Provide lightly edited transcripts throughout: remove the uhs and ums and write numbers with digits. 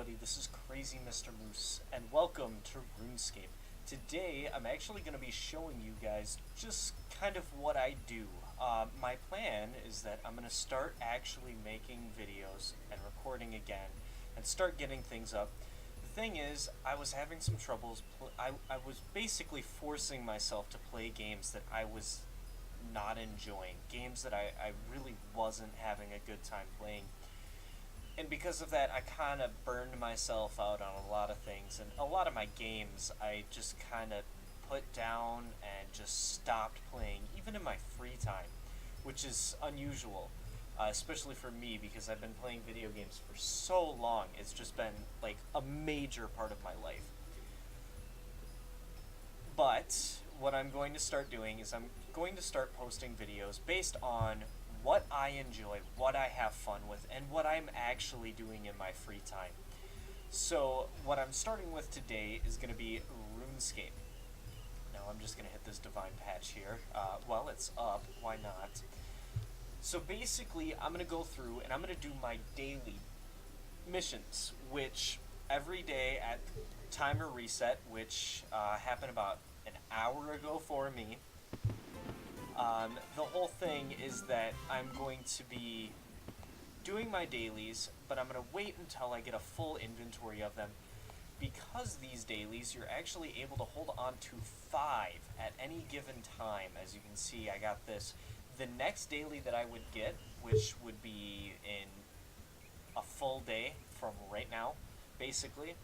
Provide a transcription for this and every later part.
everybody, this is Crazy Mr. Moose, and welcome to RuneScape. Today, I'm actually going to be showing you guys just kind of what I do. My plan is that I'm going to start actually making videos and recording again, and start getting things up. The thing is, I was having some troubles. I was basically forcing myself to play games that I was not enjoying, games that I really wasn't having a good time playing. And because of that, I kind of burned myself out on a lot of things, and a lot of my games I just kind of put down and just stopped playing, even in my free time, which is unusual, especially for me because I've been playing video games for so long. It's just been like a major part of my life. But what I'm going to start doing is I'm going to start posting videos based on what I enjoy, what I have fun with, and what I'm actually doing in my free time. So what I'm starting with today is going to be RuneScape. Now I'm just going to hit this divine patch here. Well, it's up, why not? So basically I'm going to go through and I'm going to do my daily missions, which every day at timer reset, which happened about an hour ago for me. The whole thing is that I'm going to be doing my dailies, but I'm going to wait until I get a full inventory of them. Because these dailies, you're actually able to hold on to 5 at any given time. As you can see, I got this. The next daily that I would get, which would be in a full day from right now, basically,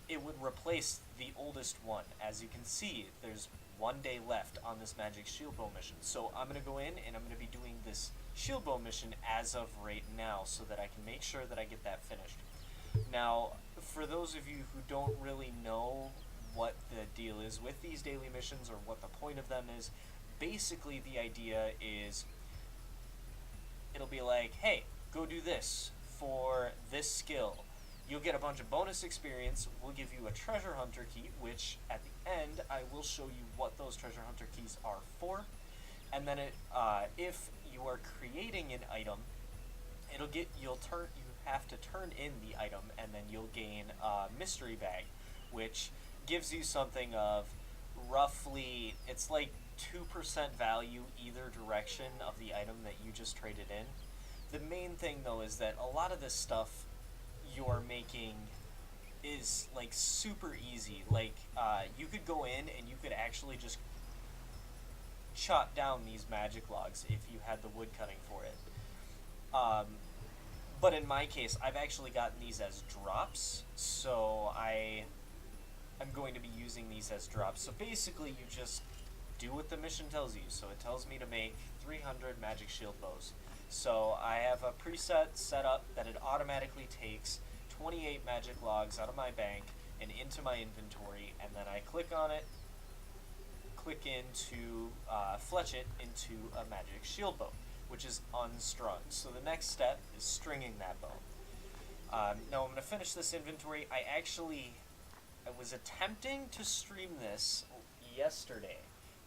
it would replace the oldest one. As you can see, there's 1 day left on this magic shield bow mission. So I'm going to go in and I'm going to be doing this shield bow mission as of right now so that I can make sure that I get that finished. Now, for those of you who don't really know what the deal is with these daily missions or what the point of them is, basically the idea is it'll be like, hey, go do this for this skill. You'll get a bunch of bonus experience. We'll give you a treasure hunter key, which at the end I will show you what those treasure hunter keys are for. And then if you are creating an item, you have to turn in the item, and then you'll gain a mystery bag, which gives you something of roughly, it's like 2% value either direction of the item that you just traded in. The main thing though is that a lot of this stuff you're making is like super easy. Like you could go in and you could actually just chop down these magic logs if you had the wood cutting for it. But in my case, I've actually gotten these as drops, so I'm going to be using these as drops. So basically you just do what the mission tells you. So it tells me to make 300 magic shield bows. So I have a preset set up that it automatically takes 28 magic logs out of my bank and into my inventory, and then I click on it, click into, fletch it into a magic shield bow, which is unstrung. So the next step is stringing that bow. Now I'm going to finish this inventory. I was attempting to stream this yesterday,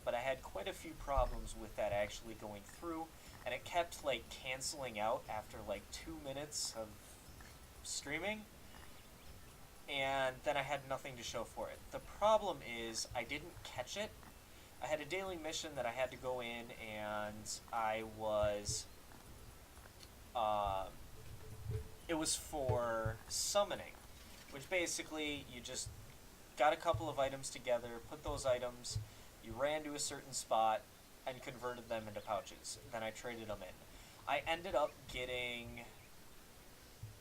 but I had quite a few problems with that actually going through, and it kept like canceling out after like 2 minutes of streaming, and then I had nothing to show for it. The problem is I didn't catch it. I had a daily mission that I had to go in, and it was for summoning, which basically you just got a couple of items together, put those items, you ran to a certain spot, and converted them into pouches. Then I traded them in. I ended up getting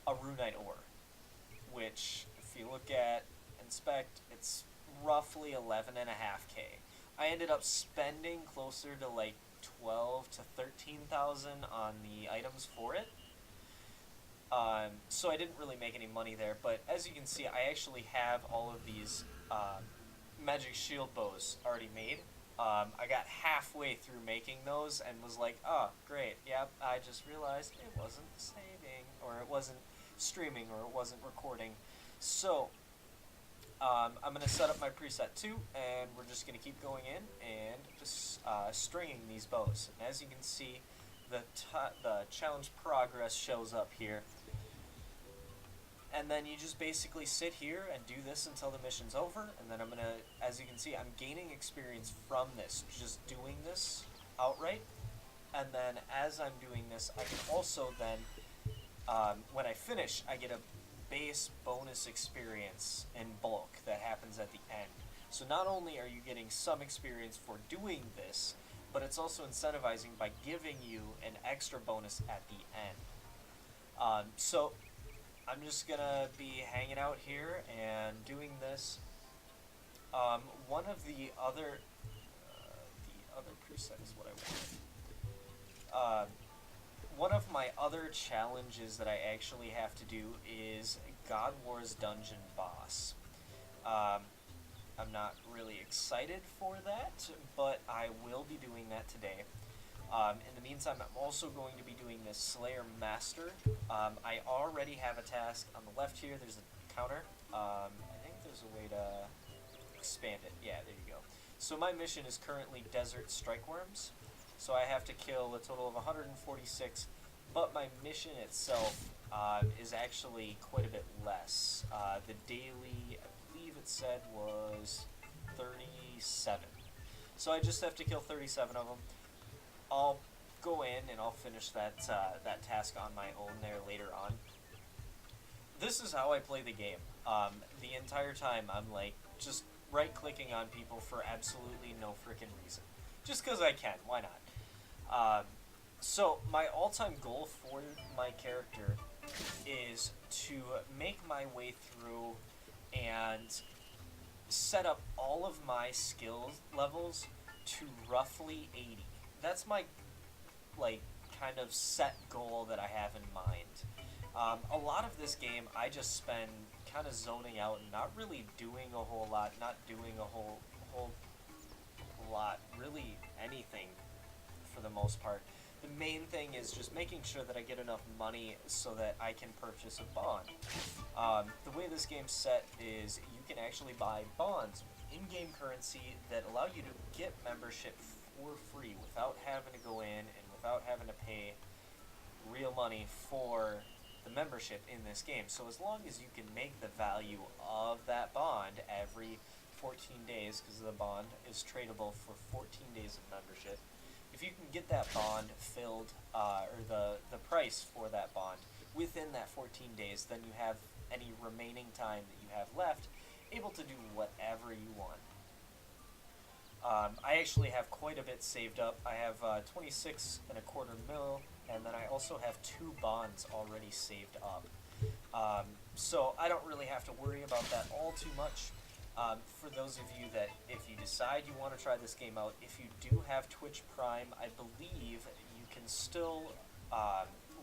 a runite ore, which if you look at inspect, it's roughly 11.5K. I ended up spending closer to like 12 to 13,000 on the items for it. So I didn't really make any money there, but as you can see, I actually have all of these magic shield bows already made. I got halfway through making those and was like, oh, great, yep, I just realized it wasn't saving, or it wasn't streaming, or it wasn't recording. So I'm going to set up my preset 2, and we're just going to keep going in and just stringing these bows. And as you can see, the challenge progress shows up here. And then you just basically sit here and do this until the mission's over, and then I'm gonna, as you can see, I'm gaining experience from this, just doing this outright. And then as I'm doing this, I can also then, when I finish, I get a base bonus experience in bulk that happens at the end. So not only are you getting some experience for doing this, but it's also incentivizing by giving you an extra bonus at the end. So I'm just gonna be hanging out here and doing this. One of the other preset is what I wanted. One of my other challenges that I actually have to do is God War's Dungeon Boss. I'm not really excited for that, but I will be doing that today. In the meantime, I'm also going to be doing this Slayer Master. I already have a task on the left here. There's a counter. I think there's a way to expand it. Yeah, there you go. So my mission is currently Desert Strikeworms. So I have to kill a total of 146, but my mission itself is actually quite a bit less. The daily, I believe it said, was 37. So I just have to kill 37 of them. I'll go in and I'll finish that task on my own there later on. This is how I play the game. The entire time I'm like just right-clicking on people for absolutely no freaking reason. Just because I can, why not? So my all-time goal for my character is to make my way through and set up all of my skill levels to roughly 80. That's my, like, kind of set goal that I have in mind. A lot of this game I just spend kind of zoning out and not really doing a whole lot, not doing a whole lot, really anything for the most part. The main thing is just making sure that I get enough money so that I can purchase a bond. The way this game's set is you can actually buy bonds with in-game currency that allow you to get membership for free without having to go in and without having to pay real money for the membership in this game. So as long as you can make the value of that bond every 14 days, because the bond is tradable for 14 days of membership, if you can get that bond filled, or the price for that bond within that 14 days, then you have any remaining time that you have left able to do whatever you want. I actually have quite a bit saved up. I have 26.25 mil, and then I also have 2 bonds already saved up. So I don't really have to worry about that all too much. For those of you that, if you decide you want to try this game out, if you do have Twitch Prime, I believe you can still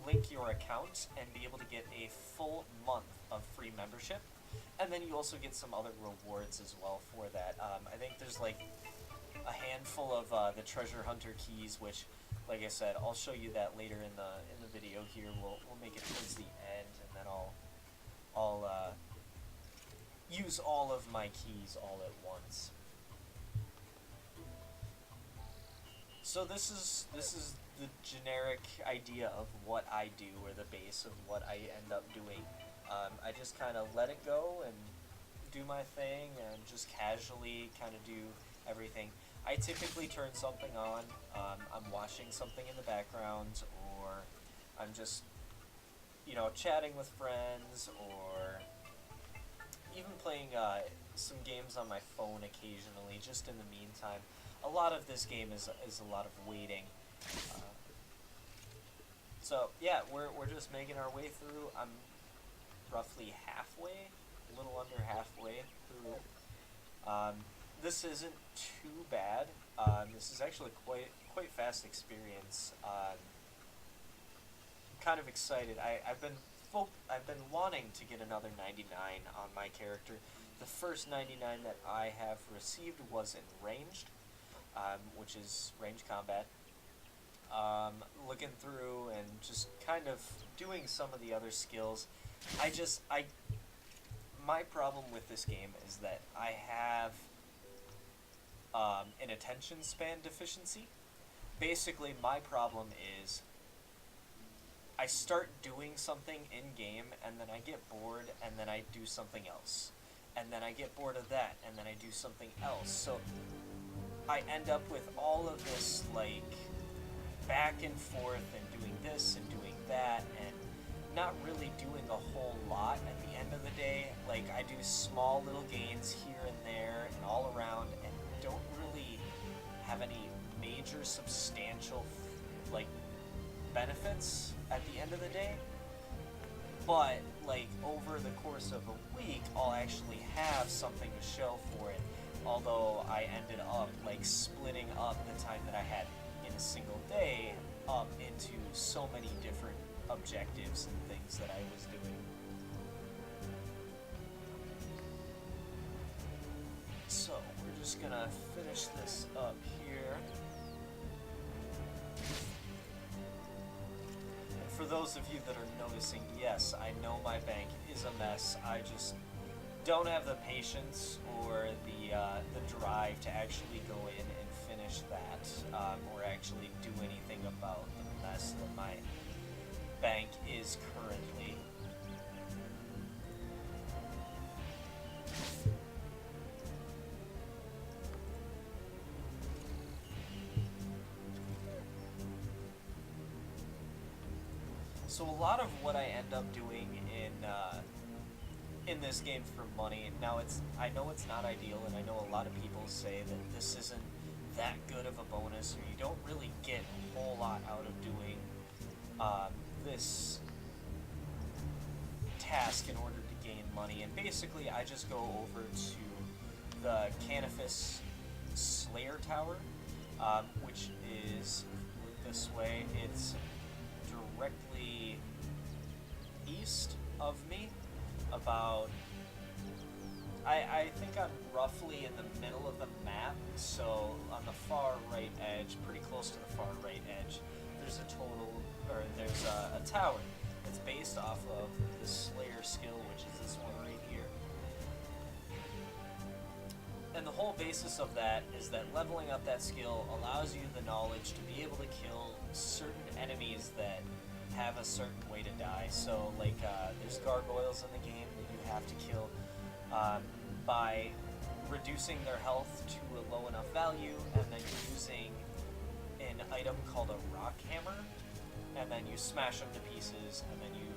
link your account and be able to get a full month of free membership. And then you also get some other rewards as well for that. I think there's like a handful of the treasure hunter keys, which, like I said, I'll show you that later in the video here. We'll make it towards the end, and then I'll use all of my keys all at once. So this is the generic idea of what I do, or the base of what I end up doing. I just kind of let it go and do my thing and just casually kind of do everything. I typically turn something on. I'm watching something in the background, or I'm just, chatting with friends, or even playing some games on my phone occasionally, just in the meantime. A lot of this game is a lot of waiting. So yeah, we're just making our way through. I'm roughly halfway, a little under halfway through. This isn't too bad. This is actually quite fast experience. Kind of excited. I've been wanting to get another 99 on my character. The first 99 that I have received was in ranged, which is range combat. Looking through and just kind of doing some of the other skills. My problem with this game is that I have an attention span deficiency. Basically, my problem is I start doing something in game, and then I get bored, and then I do something else, and then I get bored of that, and then I do something else. So I end up with all of this like back and forth and doing this and doing that and not really doing a whole lot at the end of the day. Like, I do small little gains here and there and all around and don't really have any major substantial like benefits at the end of the day. But like over the course of a week, I'll actually have something to show for it. Although I ended up like splitting up the time that I had in a single day up into so many different objectives and things that I was doing. So we're just gonna finish this up here. And for those of you that are noticing, yes, I know my bank is a mess. I just don't have the patience or the drive to actually go in and finish that, or actually do anything about the mess that my bank is currently. So a lot of what I end up doing in this game for money, now I know it's not ideal, and I know a lot of people say that this isn't that good of a bonus, or you don't really get a whole lot out of doing this task in order to gain money. And basically I just go over to the Canifis Slayer Tower, which is this way. It's directly east of me, about, I think I'm roughly in the middle of the map, so on the far right edge, pretty close to the far right edge, there's a tower that's based off of the Slayer skill, which is this one right here. And the whole basis of that is that leveling up that skill allows you the knowledge to be able to kill certain enemies that have a certain way to die. So like there's gargoyles in the game that you have to kill by reducing their health to a low enough value, and then using an item called a rock hammer, and then you smash them to pieces, and then you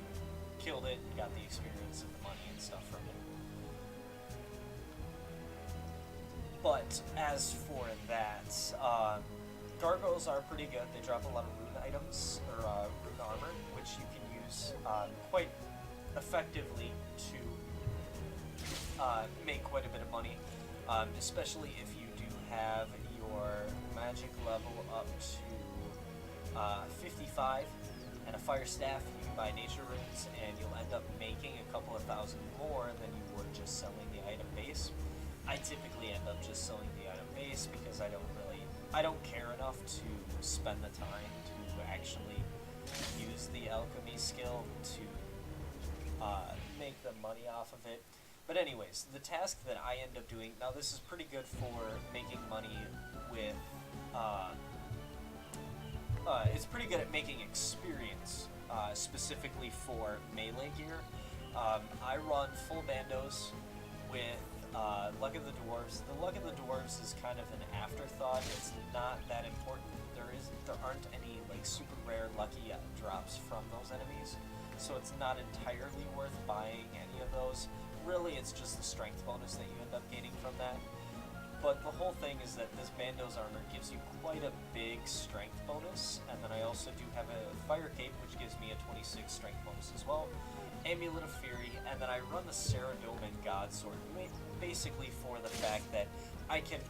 killed it and got the experience and the money and stuff from it. But as for that, gargoyles are pretty good. They drop a lot of rune items, or rune armor, which you can use quite effectively to make quite a bit of money, especially if you do have your magic level up to 55 and a fire staff. You can buy nature runes, and you'll end up making a couple of thousand more than you would just selling the item base. I typically end up just selling the item base because I don't care enough to spend the time to actually use the alchemy skill to make the money off of it. But anyways, the task that I end up doing, now this is pretty good for making money with, it's pretty good at making experience, specifically for melee gear. I run full bandos with Luck of the Dwarves. The Luck of the Dwarves is kind of an afterthought. It's not that important. There aren't any like super rare lucky drops from those enemies, so it's not entirely worth buying any of those. Really, it's just the strength bonus that you end up gaining from that. But the whole thing is that this Bando's armor gives you quite a big strength bonus, and then I also do have a Fire Cape, which gives me a 26 strength bonus as well. Amulet of Fury, and then I run the Saradomin God Sword, basically for the fact that I can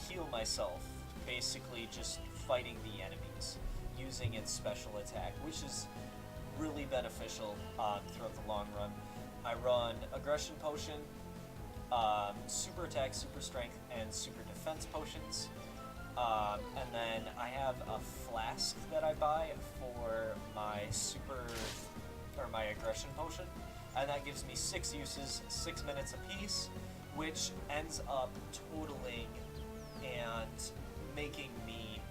heal myself, basically just fighting the enemies, using its special attack, which is really beneficial throughout the long run. I run Aggression Potion, Super Attack, Super Strength, and Super Defense Potions. And then I have a flask that I buy for my my Aggression Potion, and that gives me 6 uses, 6 minutes apiece, which ends up totaling and making me,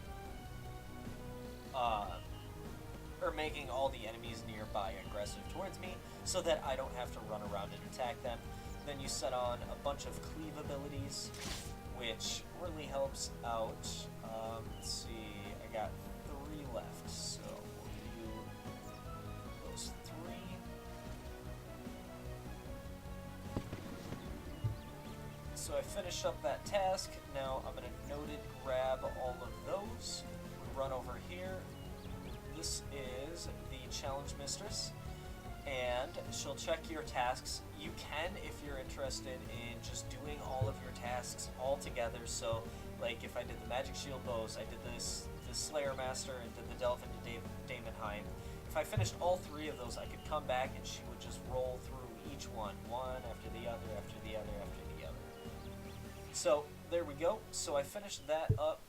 or making all the enemies nearby aggressive towards me so that I don't have to run around and attack them. Then you set on a bunch of cleave abilities, which really helps out. Let's see, I got 3 left, so we'll do those 3. So I finished up that task. Now I'm going to noted grab all of those. We run over here. This is the challenge mistress, and she'll check your tasks. You can, if you're interested in just doing all of your tasks all together. So, like if I did the magic shield bows, I did the Slayer Master, and did the Delve into Daemonheim. If I finished all 3 of those, I could come back and she would just roll through each one after the other, after the other, after the other. So there we go. So I finished that up.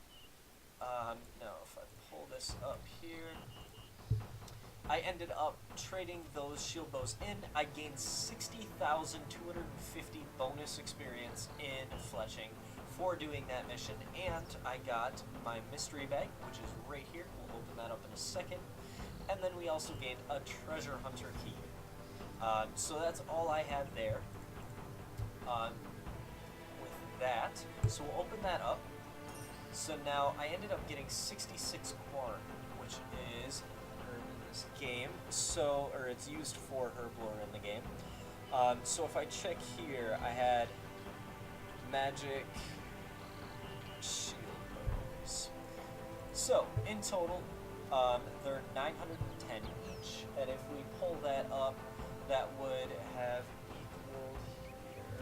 Now if I pull this up here, I ended up trading those shield bows in. I gained 60,250 bonus experience in fletching for doing that mission, and I got my mystery bag, which is right here. We'll open that up in a second. And then we also gained a treasure hunter key. So that's all I had there. With that, so we'll open that up. So now I ended up getting 66 Quarn, which is herb in this game. So, or it's used for herb lore in the game. So if I check here, I had magic shield bows. So in total, they're 910 each, and if we pull that up, that would have equaled here.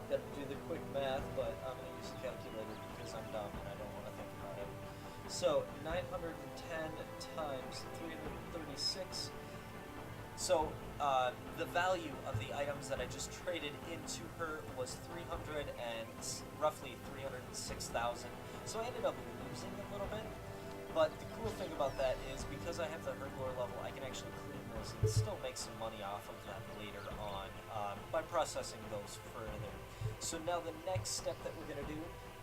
Gotta do the quick math, but I'm gonna use the calculator because I'm dumb and I don't want to think about it. So 910 times 336. So the value of the items that I just traded into her was roughly 306,000. So I ended up losing a little bit. But the cool thing about that is because I have the herb lore level, I can actually clean those and still make some money off of them later on by processing those further. So now the next step that we're going to do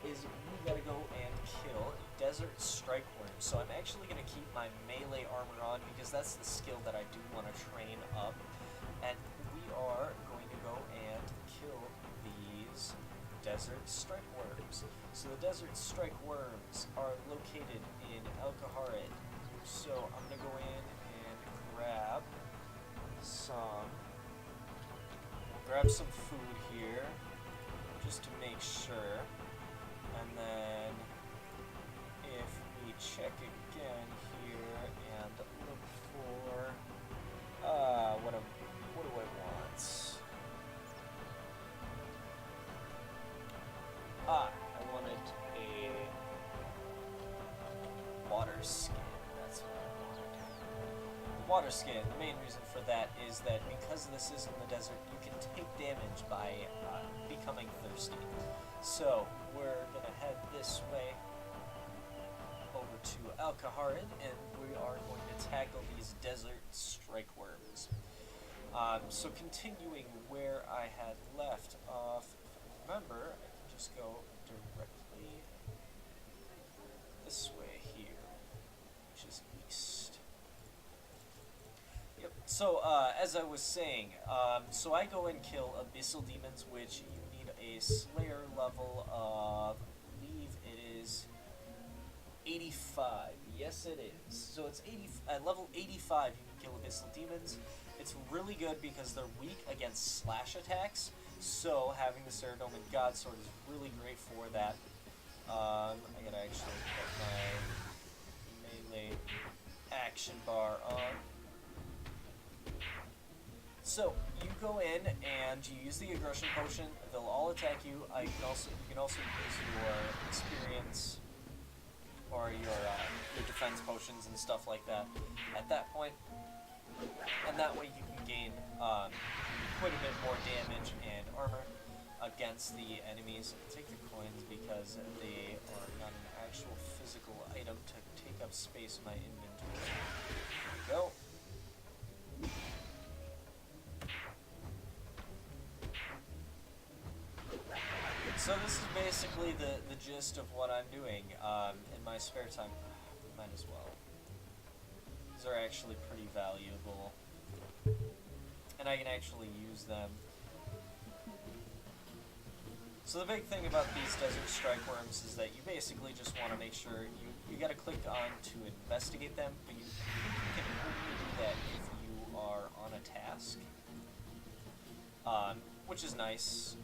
is we got to go and kill Desert Strike Worms. So I'm actually going to keep my melee armor on because that's the skill that I do want to train up. And we are going to go and kill these Desert Strike Worms. So the Desert Strike Worms are located in Alcaharid. So I'm going to go in and grab some food here just to make sure. And then if we check again here and look for what do I want? I wanted a water skin. That's what I wanted. The water skin, the main reason for that is that because this is in the desert, you can take damage by becoming thirsty. So we're going to head this way over to Alcaharid, and we are going to tackle these Desert Strike Worms. So continuing where I had left off, if I remember, I can just go directly this way here, which is east. Yep. So as I was saying, so I go and kill Abyssal Demons, which you need a Slayer level of, I believe it is 85. Yes, it is. So it's at level 85 you can kill Abyssal Demons. It's really good because they're weak against slash attacks, so having the Ceradoman God Sword is really great for that. I gotta actually put my melee action bar on. So you go in and you use the aggression potion. They'll all attack you. You can also use your experience or your defense potions and stuff like that at that point. And that way you can gain quite a bit more damage and armor against the enemies. Take the coins because they are not an actual physical item to take up space in my inventory. There we go. So this is basically the gist of what I'm doing in my spare time. My might as well. These are actually pretty valuable, and I can actually use them. So the big thing about these desert strike worms is that you basically just want to make sure you got to click on to investigate them, but you can only do that if you are on a task, which is nice.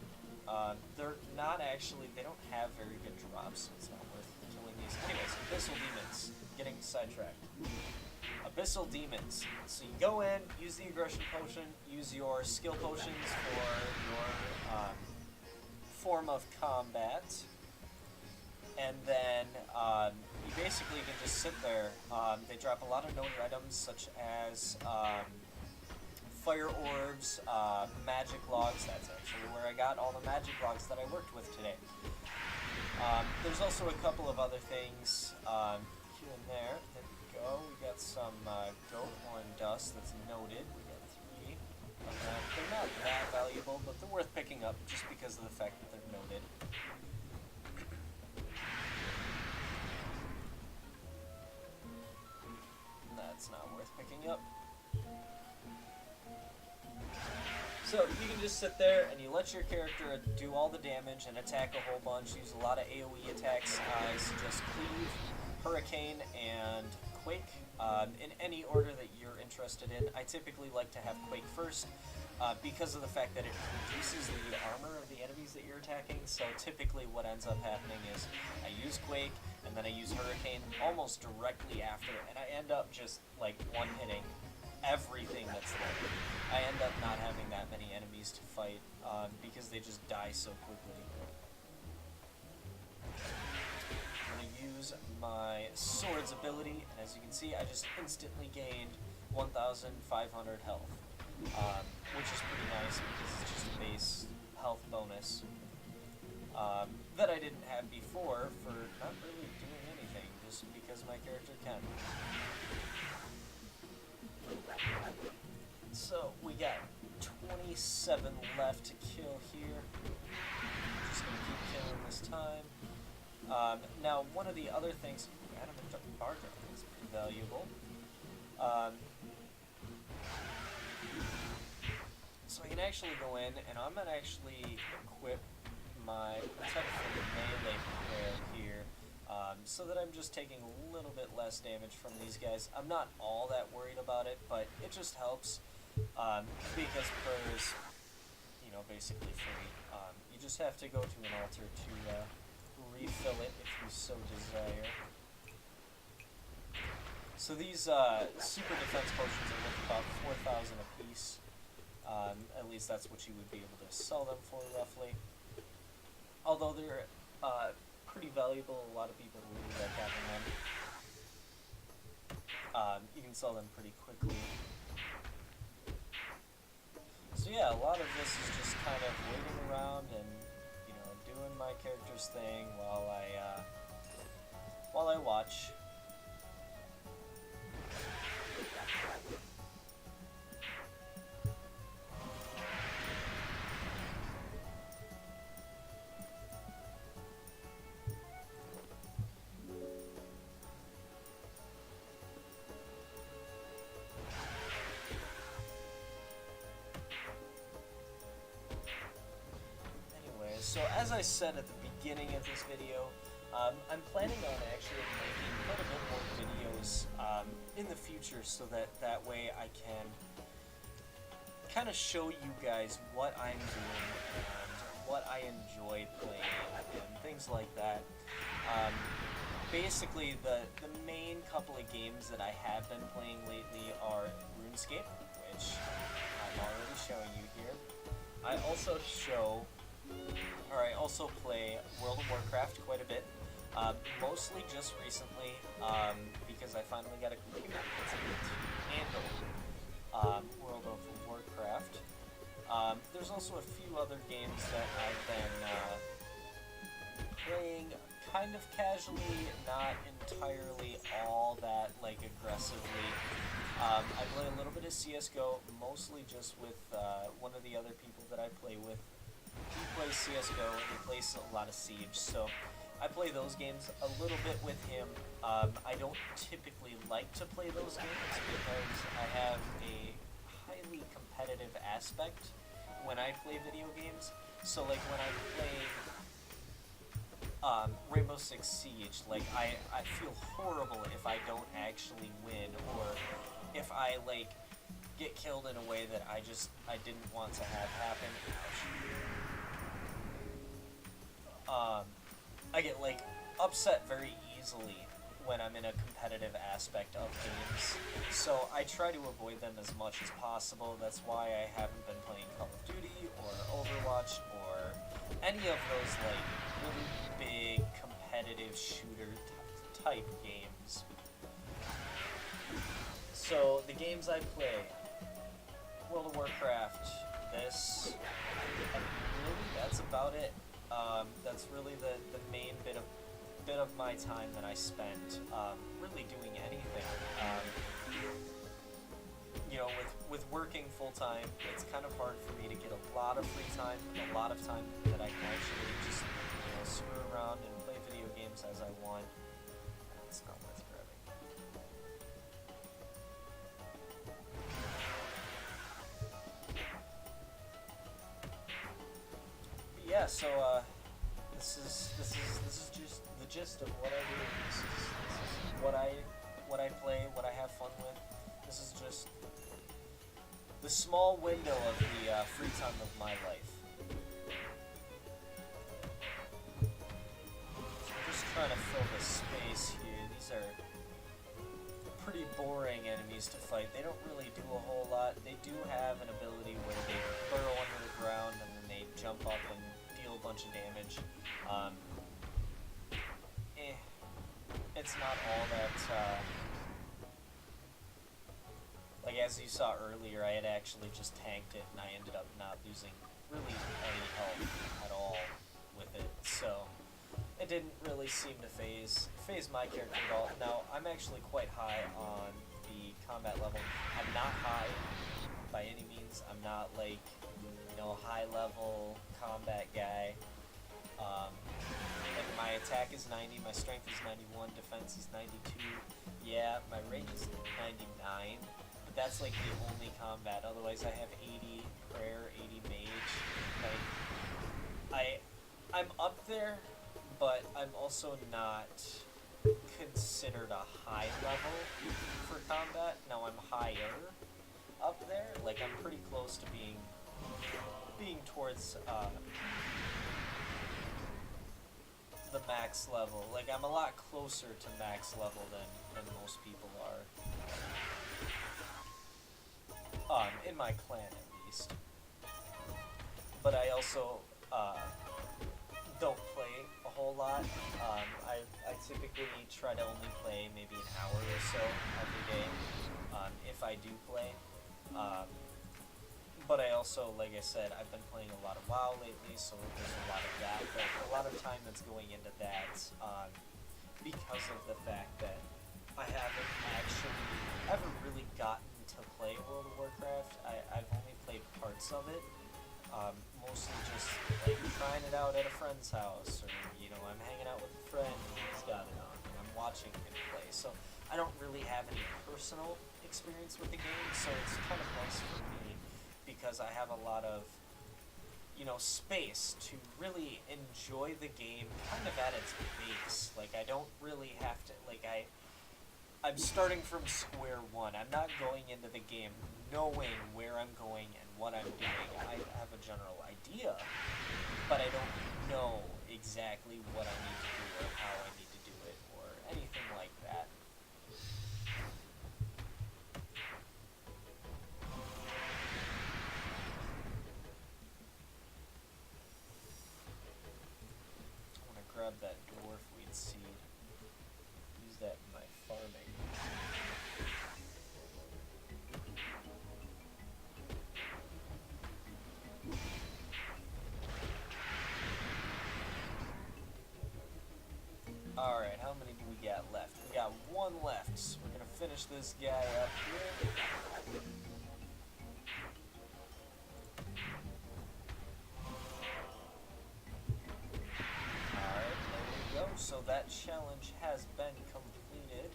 They're not actually, they don't have very good drops, so it's not worth killing these. Anyways, Abyssal Demons, getting sidetracked. Abyssal Demons. So you go in, use the aggression potion, use your skill potions for your form of combat, and then you basically can just sit there. They drop a lot of noted items such as fire orbs, magic logs. That's actually where I got all the magic logs that I worked with today. There's also a couple of other things here and there. There we go. We got some goat horn dust that's noted. We got 3. They're not that valuable, but they're worth picking up just because of the fact that they're noted. That's not worth picking up. So you can just sit there and you let your character do all the damage and attack a whole bunch, use a lot of AoE attacks. I suggest Cleave, Hurricane, and Quake in any order that you're interested in. I typically like to have Quake first because of the fact that it reduces the armor of the enemies that you're attacking. So typically what ends up happening is I use Quake and then I use Hurricane almost directly after, and I end up just like one-hitting everything that's there. I end up not having that many enemies to fight because they just die so quickly. I'm going to use my sword's ability, and as you can see, I just instantly gained 1,500 health, which is pretty nice because it's just a base health bonus that I didn't have before for not really doing anything, just because my character can. So we got 27 left to kill here. Just gonna keep killing this time. Now, one of the other things, adamant bar drop is pretty valuable. So I can actually go in, and I'm gonna actually equip my technical melee prayer here. So that I'm just taking a little bit less damage from these guys. I'm not all that worried about it, but it just helps because prayers, you know, basically free. You just have to go to an altar to refill it if you so desire. So these super defense potions are worth about 4,000 apiece. At least that's what you would be able to sell them for, roughly. Although they're pretty valuable, a lot of people really like having them. You can sell them pretty quickly. So yeah, a lot of this is just kind of waiting around and, you know, doing my character's thing while I watch. So as I said at the beginning of this video, I'm planning on actually making quite a bit more videos in the future so that way I can kind of show you guys what I'm doing and what I enjoy playing and things like that. Basically, the main couple of games that I have been playing lately are RuneScape, which I'm already showing you here. I also play World of Warcraft quite a bit, mostly just recently, because I finally got a computer that's able to handle World of Warcraft. There's also a few other games that I've been playing kind of casually, not entirely all that like aggressively. I play a little bit of CSGO, mostly just with one of the other people that I play with. He plays CSGO and he plays a lot of Siege, so I play those games a little bit with him. I don't typically like to play those games because I have a highly competitive aspect when I play video games. So like when I play Rainbow Six Siege, like I feel horrible if I don't actually win, or if I like get killed in a way that I didn't want to have happen. I get like upset very easily when I'm in a competitive aspect of games, so I try to avoid them as much as possible. That's why I haven't been playing Call of Duty or Overwatch or any of those like really big competitive shooter type games. So the games I play: World of Warcraft, this, and really that's about it. That's really the main bit of my time that I spent really doing anything. You know, with working full time, it's kind of hard for me to get a lot of free time, a lot of time that I can actually just screw around and play video games as I want. It's not worth grabbing. But yeah, so this is just the gist of what I do. This is what I play, what I have fun with. This is just the small window of the free time of my life. So I'm just trying to fill the space here. These are pretty boring enemies to fight. They don't really do a whole lot. They do have an ability where they burrow under the ground and then they jump up and deal a bunch of damage. It's not all that, like as you saw earlier, I had actually just tanked it and I ended up not losing really any health at all with it, so it didn't really seem to phase my character at all. Now, I'm actually quite high on the combat level. I'm not high by any means. I'm not like, high level combat guy. And my attack is 90, my strength is 91, defense is 92. Yeah, my range is 99, but that's like the only combat. Otherwise, I have 80 prayer, 80 mage. Like, I'm up there, but I'm also not considered a high level for combat. Now I'm higher up there. Like I'm pretty close to being towards the max level. Like I'm a lot closer to max level than most people are. In my clan at least. But I also don't play a whole lot. I typically try to only play maybe an hour or so every day, if I do play. But I also, like I said, I've been playing a lot of WoW lately, so there's a lot of that. But a lot of time that's going into that because of the fact that I haven't actually ever really gotten to play World of Warcraft. I've only played parts of it. Mostly just like trying it out at a friend's house, or I'm hanging out with a friend and he's got it on, and I'm watching him play. So I don't really have any personal experience with the game, so it's kind of nice for me because I have a lot of space to really enjoy the game kind of at its base. Like I don't really have to I'm starting from square one. I'm not going into the game knowing where I'm going and what I'm doing. I have a general idea, but I don't know exactly what I need to do or how I need to do it or anything like that. I want to grab that dwarf weed seed. Use that in my farming. Alright, how many do we got left? We got one left, so we're gonna finish this guy up here. Alright, there we go. so that challenge has been completed.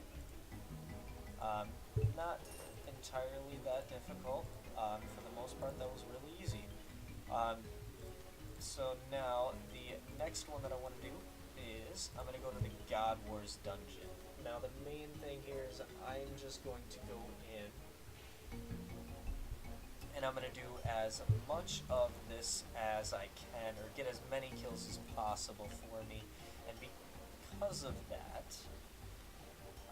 Not entirely that difficult. For the most part, that was really easy. So now, the next one that I want to do is I'm going to go to the God Wars dungeon. Now, the main thing here is I'm just going to go in and I'm going to do as much of this as I can, or get as many kills as possible for me. And because of that,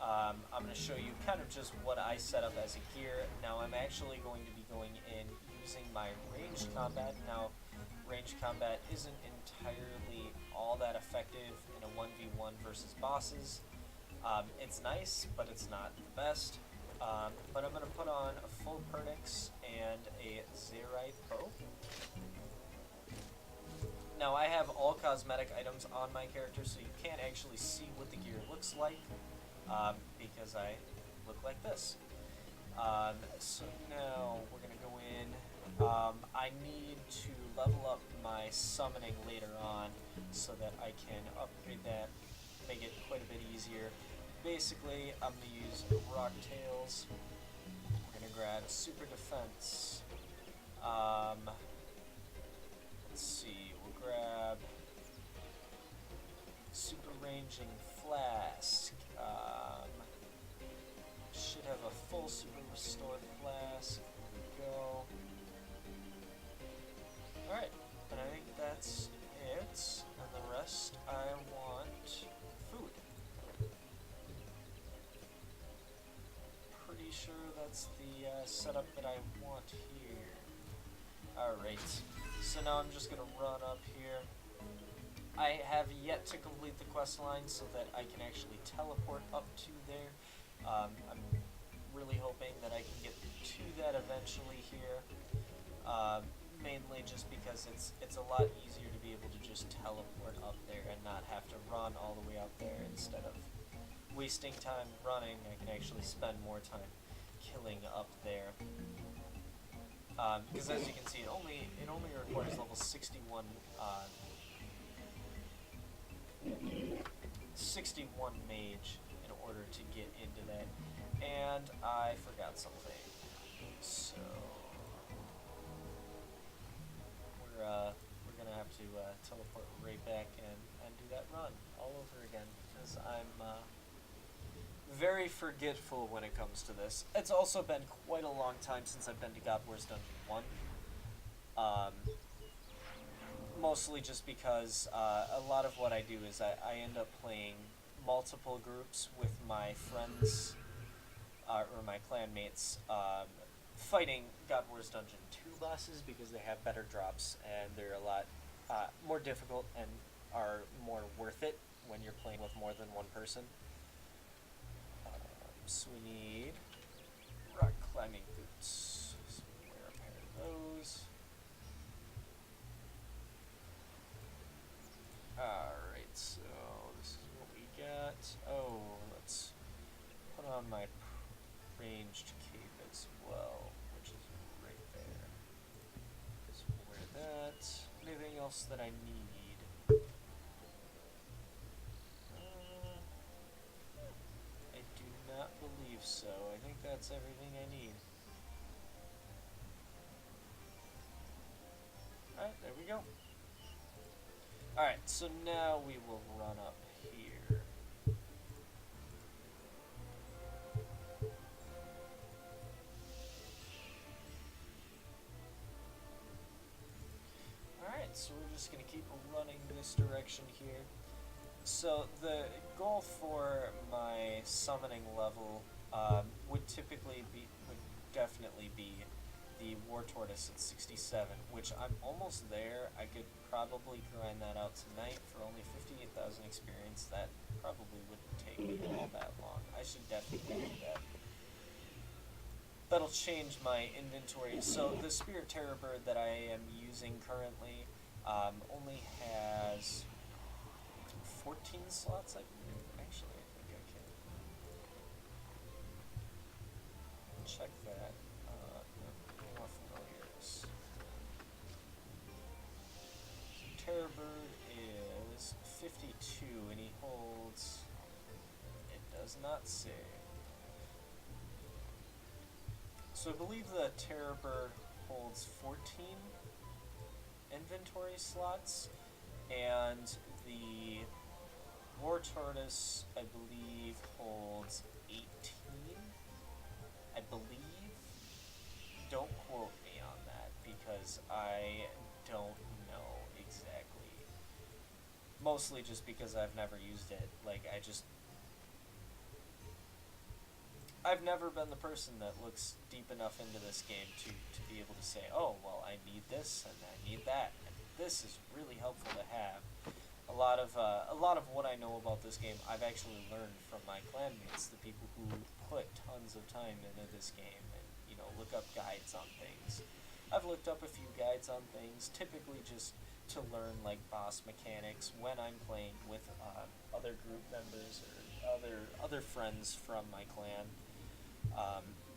I'm going to show you kind of just what I set up as a gear. Now, I'm actually going to be going in using my ranged combat. Now, ranged combat isn't entirely all that effective in a 1v1 versus bosses. It's nice, but it's not the best. But I'm going to put on a full Pernix and a Zerite bow. Now, I have all cosmetic items on my character, so you can't actually see what the gear looks like, because I look like this. So now we're going to go in. I need to level up my summoning later on so that I can upgrade that, make it quite a bit easier. Basically, I'm going to use Rock Tails. We're going to grab Super Defense. Let's see, we'll grab Super Ranging Flask. Should have a full Super Restore Flask. There we go. Alright, and I think that's it. And the rest, I want food. Pretty sure that's the setup that I want here. Alright, so now I'm just going to run up here. I have yet to complete the quest line so that I can actually teleport up to there. I'm really hoping that I can get to that eventually here. Mainly just because it's a lot easier to be able to just teleport up there and not have to run all the way up there. Instead of wasting time running, I can actually spend more time killing up there. Because as you can see, it only requires level 61 mage in order to get into that. And I forgot something. So we're gonna have to teleport right back and do that run all over again, because I'm very forgetful when it comes to this. It's also been quite a long time since I've been to God Wars Dungeon 1. Mostly just because a lot of what I do is I end up playing multiple groups with my friends, or my clanmates, fighting God Wars Dungeon 2 bosses because they have better drops and they're a lot more difficult and are more worth it when you're playing with more than one person. So we need rock climbing boots. So wear a pair of those. Alright, so this is what we got. Oh, let's put on my ranged cape as well, which is right there. Just wear that. Anything else that I need? I do not believe so. I think that's everything I need. Alright, there we go. Alright, so now we will run up here. Alright, so we're just going to keep running this direction here. So the goal for my summoning level would definitely be the War Tortoise at 67, which I'm almost there. I could probably grind that out tonight for only 58,000 experience. That probably wouldn't take me all that long. I should definitely do that. That'll change my inventory. So the Spirit Terror Bird that I am using currently only has 14 slots, I believe. Actually, I think I can check that. More familiars. So Terror Bird is 52, and he holds... It does not say. So I believe the Terror Bird holds 14 inventory slots, and the War Tortoise, I believe, holds 18. I believe. Don't quote me on that, because I don't know exactly. Mostly just because I've never used it. Like, I've never been the person that looks deep enough into this game to be able to say, oh, well, I need this and I need that, and this is really helpful to have. A lot of what I know about this game, I've actually learned from my clanmates, the people who put tons of time into this game and, you know, look up guides on things. I've looked up a few guides on things, typically just to learn, like, boss mechanics when I'm playing with other group members or other friends from my clan.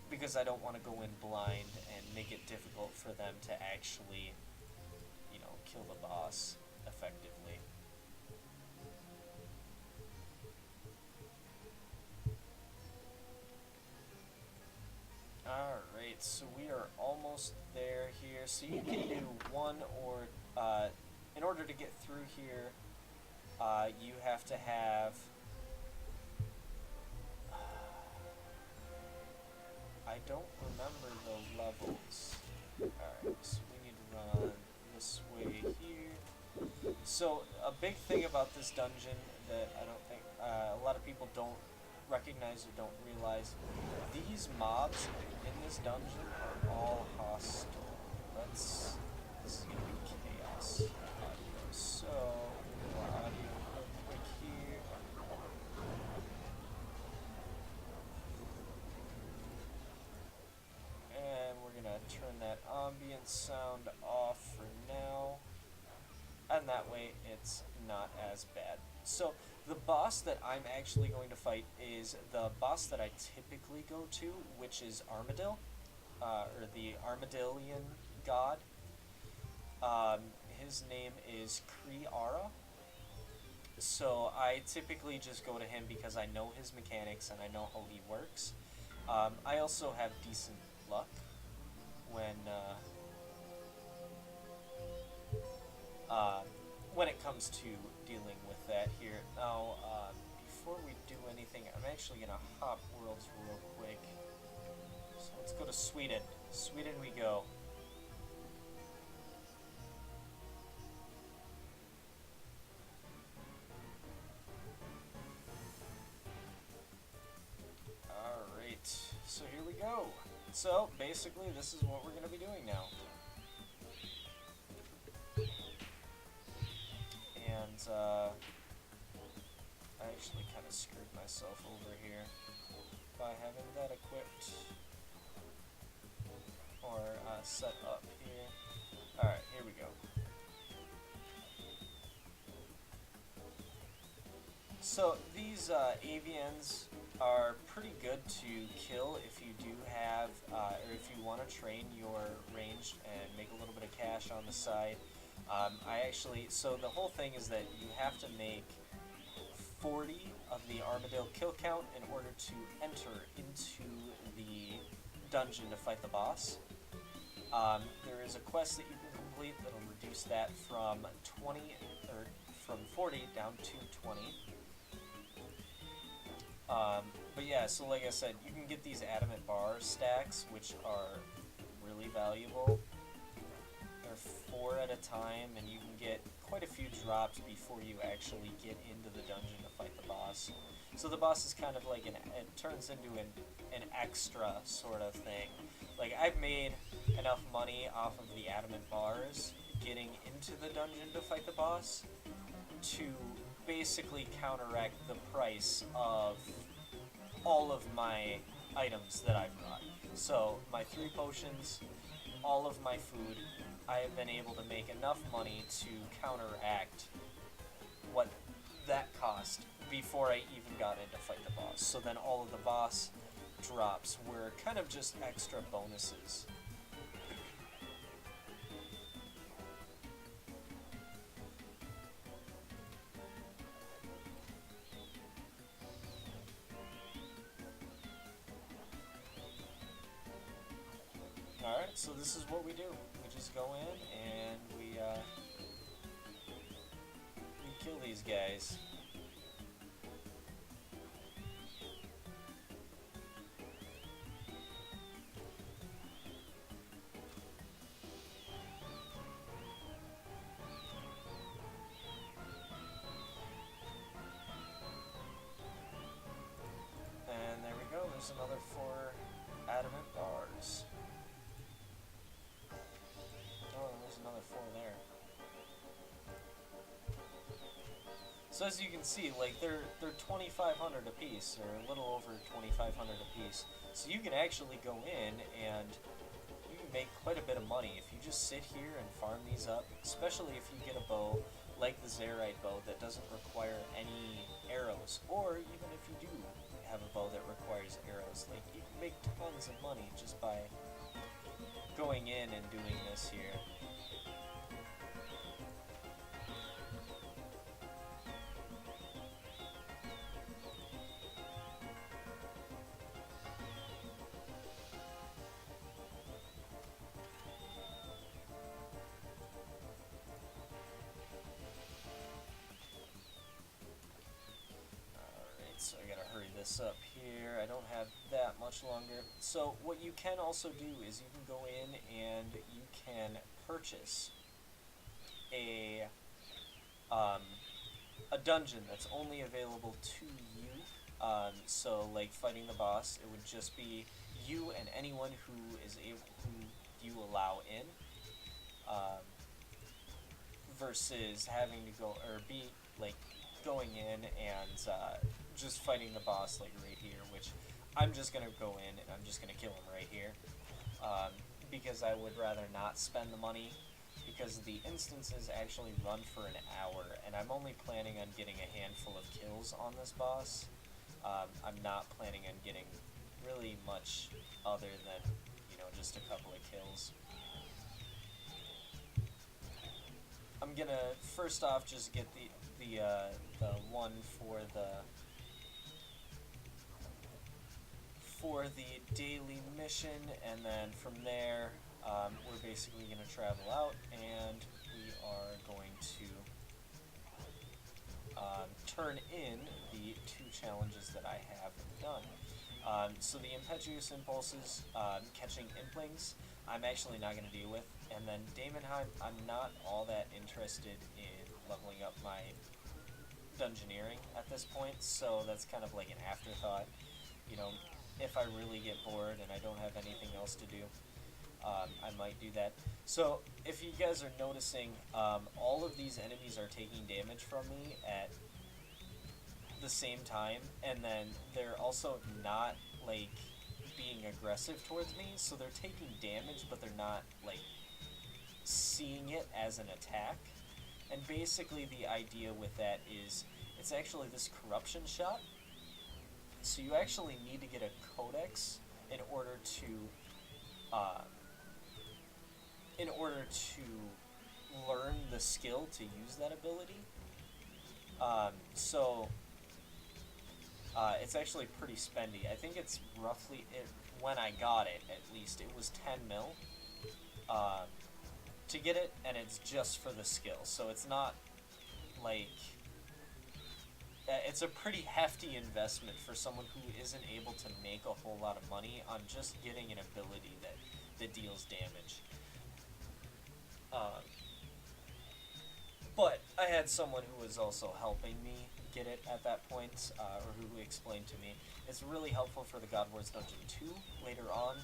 Because I don't want to go in blind and make it difficult for them to actually, you know, kill the boss effectively. Alright, so we are almost there here. So you can do one or, in order to get through here, you have to have... I don't remember the levels. Alright, so we need to run this way here. So, a big thing about this dungeon that I don't think a lot of people don't recognize or don't realize, these mobs in this dungeon are all hostile. This is going to be chaos audio. So, audio real quick here. And we're going to turn that ambient sound off for now. And that way it's not as bad. So the boss that I'm actually going to fight is the boss that I typically go to, which is Armadil, or the Armadillian god. His name is Kriara. So I typically just go to him because I know his mechanics and I know how he works. I also have decent luck when it comes to dealing with that here. Now, before we do anything, I'm actually going to hop worlds real quick. So let's go to Sweden. Sweden we go. Alright, so here we go. So, basically, this is what we're going to be doing now. And, I actually kind of screwed myself over here by having that equipped or set up here. Alright, here we go. So these avians are pretty good to kill if you do have, or if you want to train your ranged and make a little bit of cash on the side. So the whole thing is that you have to make 40 of the Armadillo kill count in order to enter into the dungeon to fight the boss. There is a quest that you can complete that'll reduce that from 20, or from 40 down to 20. But yeah, so like I said, you can get these adamant bar stacks, which are really valuable. They're 4 at a time, and you can get quite a few drops before you actually get into the dungeon to fight the boss. So the boss is kind of like it turns into an extra sort of thing. Like, I've made enough money off of the adamant bars getting into the dungeon to fight the boss to basically counteract the price of all of my items that I brought. So my 3 potions, all of my food, I have been able to make enough money to counteract what that cost before I even got in to fight the boss. So then all of the boss drops were kind of just extra bonuses. Alright, so this is what we do. We just go in and we kill these guys. And there we go, there's another 4 adamant bars. Oh, there's another 4 there. So as you can see, like they're 2,500 apiece, or a little over 2,500 apiece. So you can actually go in and you can make quite a bit of money if you just sit here and farm these up, especially if you get a bow like the Zerite bow that doesn't require any arrows, or even if you do have a bow that requires arrows. Like, you can make tons of money just by going in and doing this here. So I gotta hurry this up here. I don't have that much longer. So what you can also do is you can go in and you can purchase a dungeon that's only available to you. So like fighting the boss, it would just be you and anyone who is able, who you allow in, versus having to go or be like going in and just fighting the boss like right here, which I'm just gonna go in and I'm just gonna kill him right here, because I would rather not spend the money, because the instances actually run for an hour and I'm only planning on getting a handful of kills on this boss. I'm not planning on getting really much other than, you know, just a couple of kills. I'm gonna first off just get the one for the daily mission, and then from there we're basically going to travel out and we are going to turn in the 2 challenges that I have done. So the impetuous impulses, catching implings, I'm actually not going to deal with, and then Daemonheim, I'm not all that interested in leveling up my dungeoneering at this point, so that's kind of like an afterthought. You know, if I really get bored and I don't have anything else to do, I might do that. So if you guys are noticing, all of these enemies are taking damage from me at the same time, and then they're also not like being aggressive towards me, so they're taking damage but they're not like seeing it as an attack. And basically the idea with that is it's actually this corruption shot. So you actually need to get a codex in order to learn the skill to use that ability. It's actually pretty spendy. I think it's roughly, when I got it at least, it was 10 mil to get it, and it's just for the skill. So it's not like, it's a pretty hefty investment for someone who isn't able to make a whole lot of money on just getting an ability that deals damage. But I had someone who was also helping me get it at that point, or who explained to me. It's really helpful for the God Wars Dungeon 2 later on,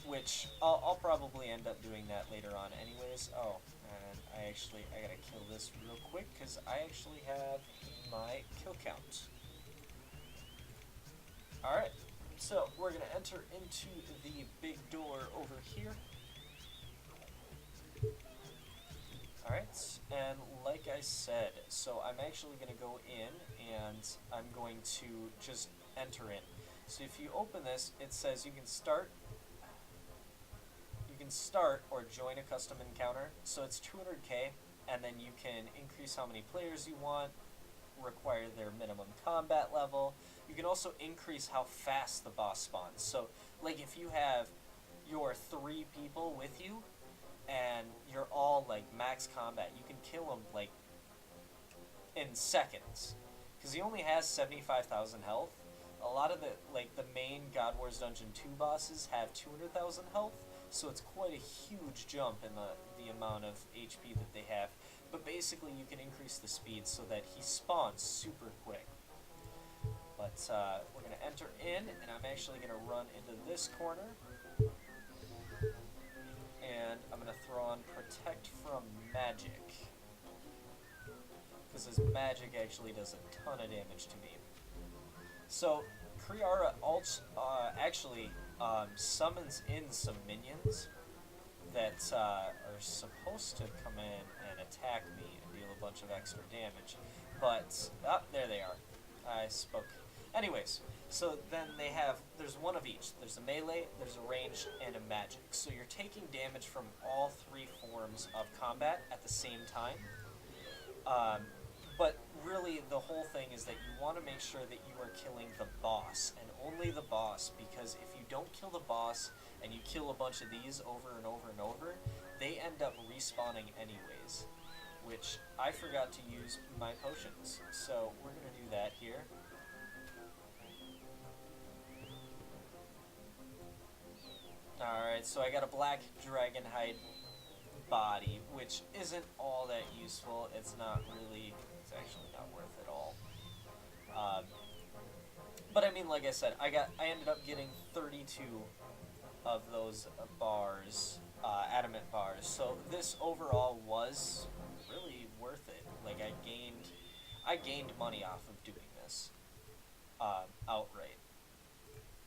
which I'll probably end up doing that later on anyways. Oh, and I gotta kill this real quick, because I actually have my kill count. Alright, so we're gonna enter into the big door over here. Alright, and like I said, so I'm actually going to go in and I'm going to just enter in. So if you open this, it says you can start or join a custom encounter. So it's 200k, and then you can increase how many players you want, require their minimum combat level. You can also increase how fast the boss spawns. So like if you have your 3 people with you, and you're all like max combat, you can kill him like in seconds, because he only has 75,000 health. A lot of the main God Wars Dungeon 2 bosses have 200,000 health, so it's quite a huge jump in the amount of HP that they have. But basically, you can increase the speed so that he spawns super quick. But we're going to enter in, and I'm actually going to run into this corner. And I'm going to throw on Protect from Magic, because his magic actually does a ton of damage to me. So, Kriara actually summons in some minions that are supposed to come in and attack me and deal a bunch of extra damage. But, there they are. I spoke. Anyways, so then there's one of each. There's a melee, there's a ranged, and a magic. So you're taking damage from all 3 forms of combat at the same time. But really, the whole thing is that you want to make sure that you are killing the boss, and only the boss, because if you don't kill the boss, and you kill a bunch of these over and over and over, they end up respawning anyways, which I forgot to use my potions. So we're going to do that here. Alright, so I got a black dragon hide body, which isn't all that useful. It's actually not worth it all. But I mean, like I said, I ended up getting 32 of those bars, adamant bars. So this overall was really worth it. Like I gained money off of doing this, outright.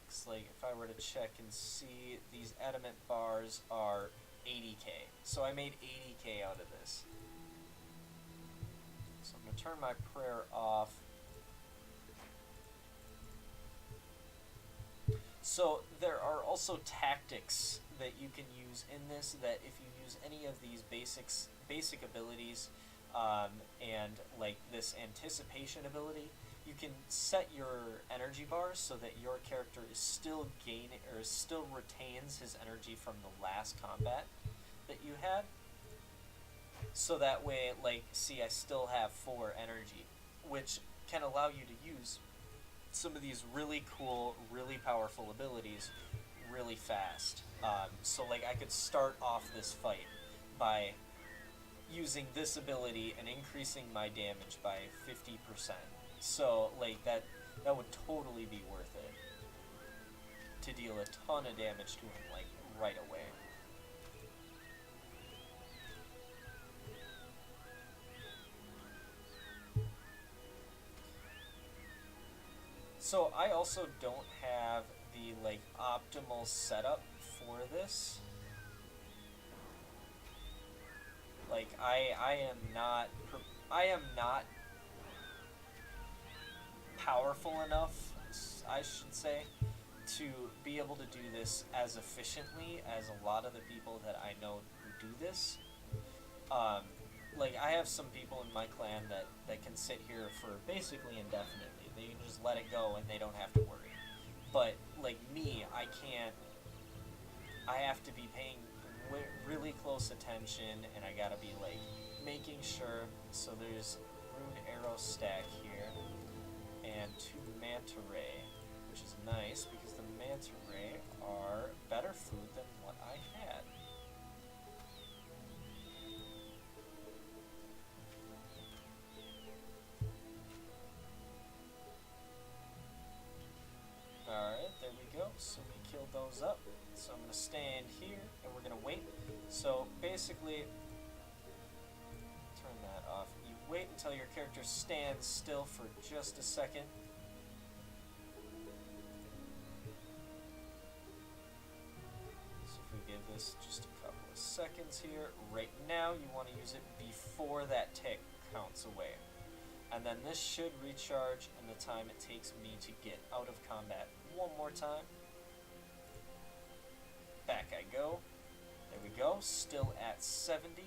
It's like if I were to check and see, these adamant bars are 80k. So I made 80k out of this. So I'm going to turn my prayer off. So there are also tactics that you can use in this, that if you use any of these basic abilities, and like this anticipation ability, you can set your energy bars so that your character is still still retains his energy from the last combat that you had. So that way, like, see, I still have 4 energy, which can allow you to use some of these really cool, really powerful abilities really fast. So, like, I could start off this fight by using this ability and increasing my damage by 50%. So, like, that would totally be worth it to deal a ton of damage to him, like, right away. So I also don't have the, like, optimal setup for this. Like, I am not powerful enough, I should say, to be able to do this as efficiently as a lot of the people that I know who do this. Like, I have some people in my clan that can sit here for basically indefinitely. They can just let it go and they don't have to worry. But, like, me, I can't. I have to be paying really close attention, and I gotta be, like, making sure. So there's rune arrow stack here, and 2 manta ray, which is nice because the manta ray are better food than what I had. Alright, there we go. So we killed those up. So I'm going to stand here, and we're going to wait. So basically, turn that off. You wait until your character stands still for just a second. So if we give this just a couple of seconds here, right now you want to use it before that tick counts away. And then this should recharge in the time it takes me to get out of combat one more time. Back I go. There we go. Still at 70.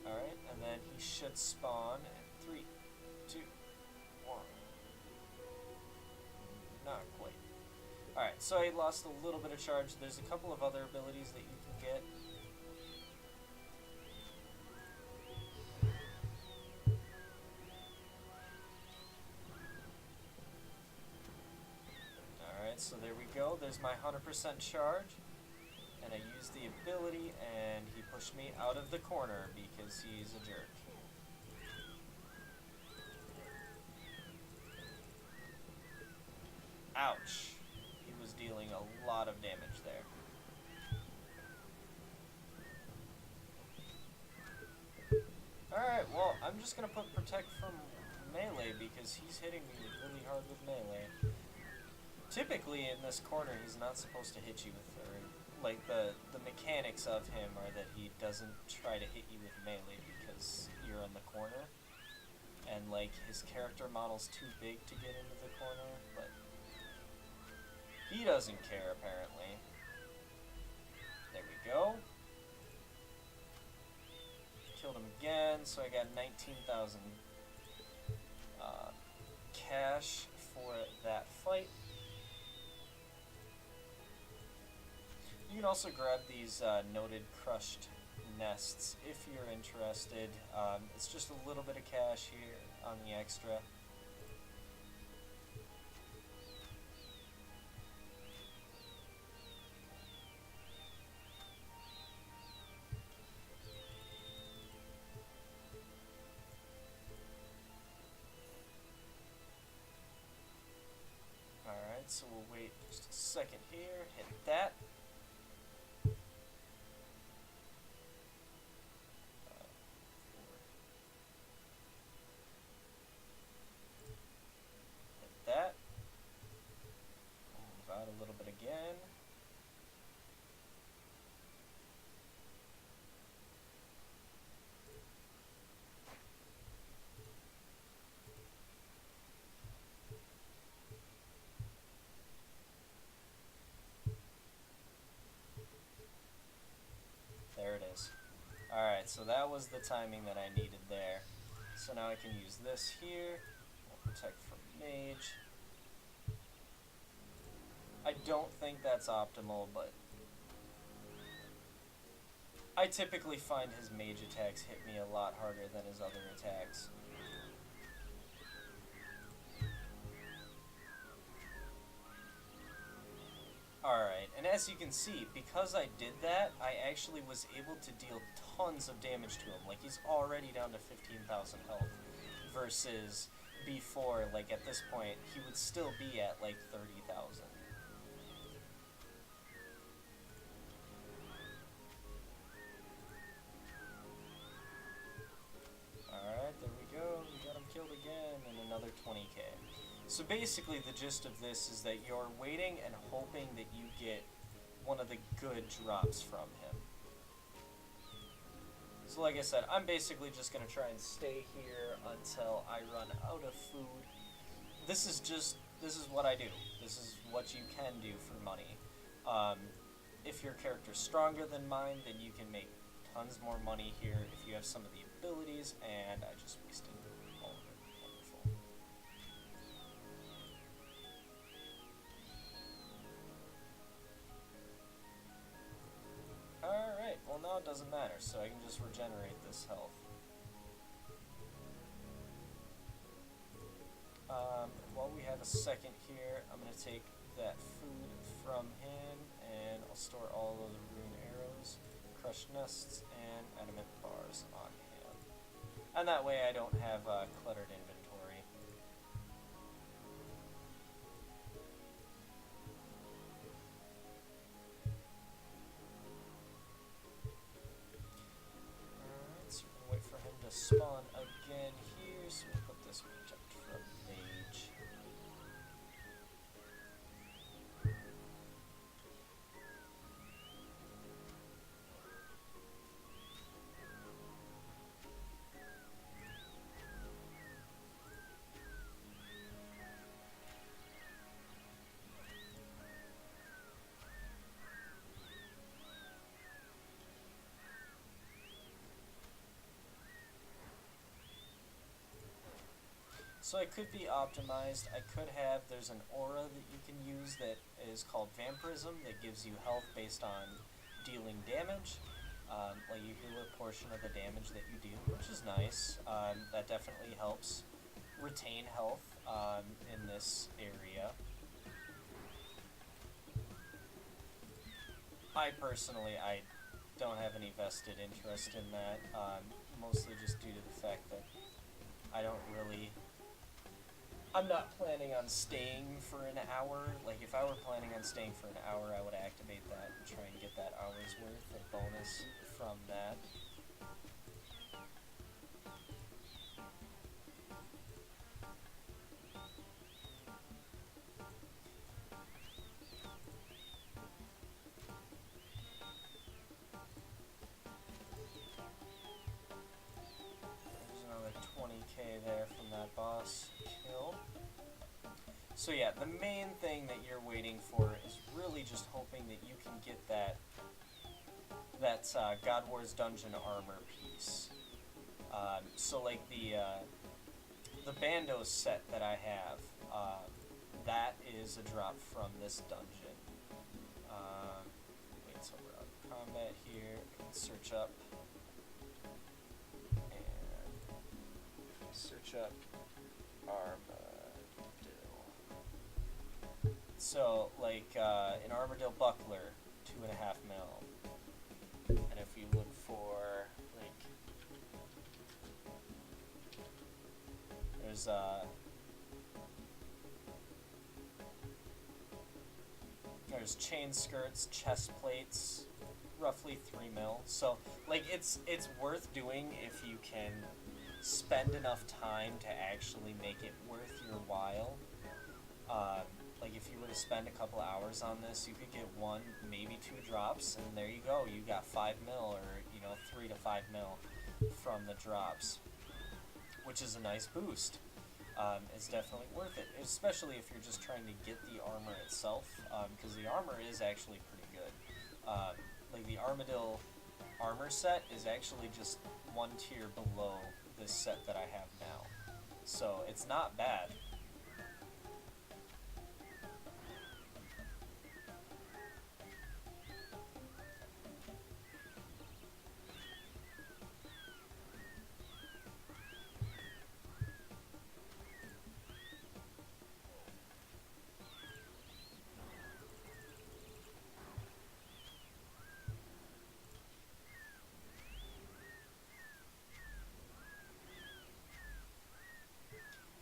Alright, and then he should spawn in 3, 2, 1. Not quite. Alright, Alright, so I lost a little bit of charge. There's a couple of other abilities that you can get. Alright, so there we go. There's my 100% charge. And I used the ability, and he pushed me out of the corner because he's a jerk. Ouch. He was dealing a lot of damage there. Alright, well, I'm just gonna put Protect from melee because he's hitting me really hard with melee. Typically, in this corner, he's not supposed to hit you with, or, like, the mechanics of him are that he doesn't try to hit you with melee because you're in the corner. And, like, his character model's too big to get into the corner, but he doesn't care, apparently. There we go. Killed him again, so I got 19,000 cash for that fight. You can also grab these noted crushed nests if you're interested. It's just a little bit of cash here on the extra. Alright, so we'll wait just a second here, hit that. Hit that. Move out a little bit again. There it is. Alright, so that was the timing that I needed there. So now I can use this here. We'll Protect from Mage. I don't think that's optimal, but I typically find his mage attacks hit me a lot harder than his other attacks. Alright, and as you can see, because I did that, I actually was able to deal tons of damage to him. Like, he's already down to 15,000 health, versus before, like, at this point, he would still be at, like, 30,000. Alright, there we go. We got him killed again, and another 20k. So basically the gist of this is that you're waiting and hoping that you get one of the good drops from him. So like I said, I'm basically just going to try and stay here until I run out of food. This is what I do. This is what you can do for money. If your character's stronger than mine, then you can make tons more money here if you have some of the abilities, and I just wasted all of it. Wonderful. Alright, well now it doesn't matter, so I can just regenerate this health. While we have a second here, I'm going to take that food from him, and I'll store all of the rune arrows, crushed nests, and adamant bars on him. And that way I don't have cluttered inventory. Alright, so we're going to wait for him to spawn again here, so we'll put this Protect from Mage. So it could be optimized. I could have, there's an aura that you can use that is is called Vampirism that gives you health based on dealing damage. Like you heal a portion of the damage that you deal, which is nice. That definitely helps retain health in this area. I don't have any vested interest in that, mostly just due to the fact that I'm not planning on staying for an hour. Like, if I were planning on staying for an hour, I would activate that and try and get that hour's worth of bonus from that. There's another 20k there from that boss kill. So yeah, the main thing that you're waiting for is really just hoping that you can get that God Wars Dungeon armor piece. So like the Bandos set that I have, that is a drop from this dungeon. Wait till we're out of combat here. We can search up Armadillo. So, like, an Armadillo Buckler, 2.5 mil. And if you look for, like, there's chain skirts, chest plates, roughly 3 mil. So, like, it's worth doing if you can spend enough time to actually make it worth your while. Like, if you were to spend a couple hours on this, you could get 1, maybe 2 drops, and there you go. You got 5 mil, or, 3 to 5 mil from the drops, which is a nice boost. It's definitely worth it, especially if you're just trying to get the armor itself, because the armor is actually pretty good. Like, the Armadillo armor set is actually just 1 tier below this set that I have now. So, it's not bad.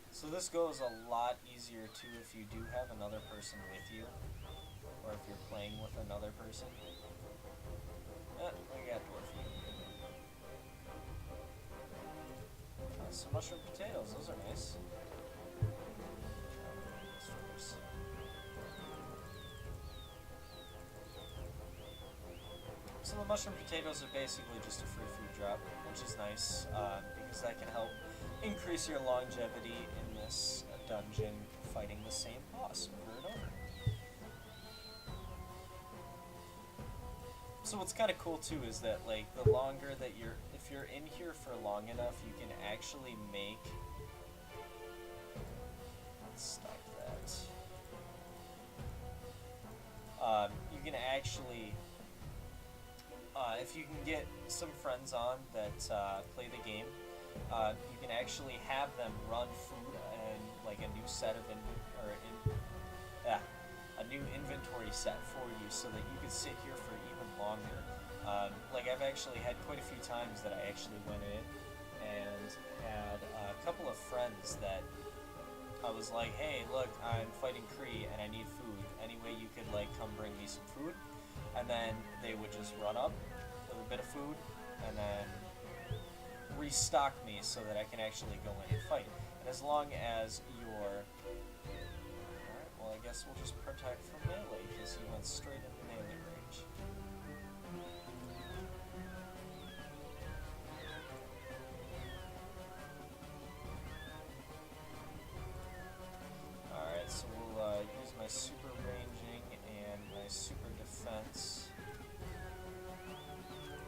So this goes a lot easier too if you do have another person with you, or if you're playing with another person. We got Dwarfy. Some mushroom potatoes, those are nice. So the mushroom potatoes are basically just a free food drop, which is nice, because that can help increase your longevity in this dungeon fighting the same boss over and over. So what's kind of cool too is that, like, the longer that if you're in here for long enough, you can actually make, let's stop that. You can actually, if you can get some friends on that play the game, you can actually have them run food and like a new set of a new inventory set for you, so that you could sit here for even longer. Like, I've actually had quite a few times that I actually went in and had a couple of friends that I was like, hey, look, I'm fighting Kree and I need food. Any way you could, like, come bring me some food? And then they would just run up with a bit of food and then restock me so that I can actually go in and fight. And as long as you're... Alright, well, I guess we'll just protect from melee, because he went straight into melee range. Alright, so we'll use my super ranging and my super defense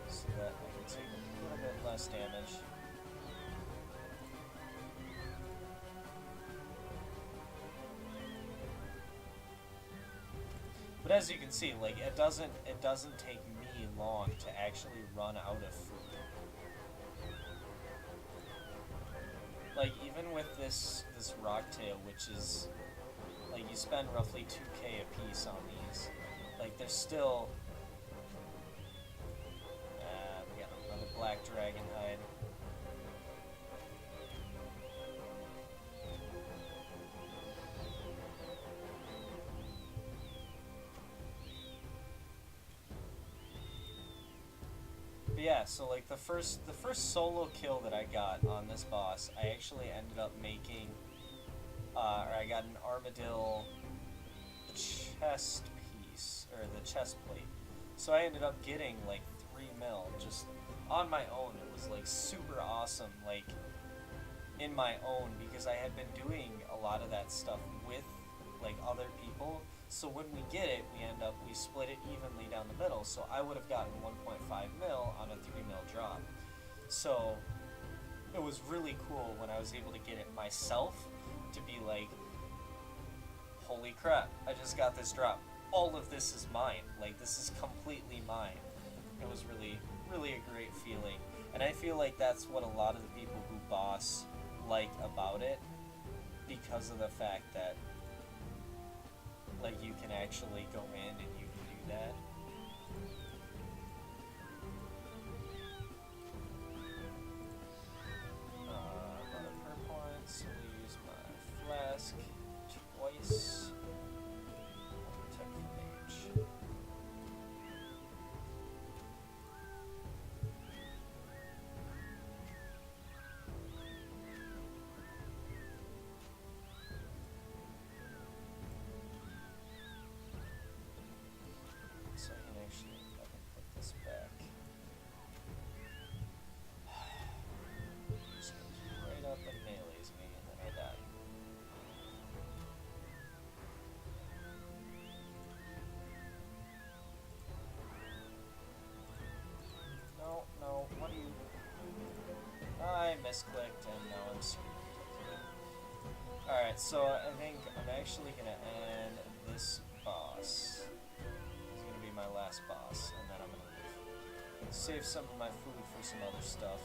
so that I can take a little bit less damage. But as you can see, like it doesn't take me long to actually run out of food. Like even with this rocktail, which is like you spend roughly 2k a piece on these, like there's still we got another black dragon hide. But yeah, so like the first solo kill that I got on this boss, I actually ended up making, or I got an armadillo chest piece, or the chest plate. So I ended up getting like 3 mil just on my own. It was like super awesome, like in my own, because I had been doing a lot of that stuff with like other people. So when we get it, we split it evenly down the middle. So I would have gotten 1.5 mil on a 3 mil drop. So it was really cool when I was able to get it myself to be like, holy crap, I just got this drop. All of this is mine. Like, this is completely mine. It was really, really a great feeling. And I feel like that's what a lot of the people who boss like about it, because of the fact that like you can actually go in and you can do that. Another per point, so we'll use my flask twice. Protect the mage. So I can actually put this back. Just goes right up and melees me, and then I die. No, no, what are you? I misclicked, and now I'm screwed. Alright, so I think I'm actually gonna end this boss. He's gonna be my last boss, and then I'm gonna leave. Save some of my food for some other stuff.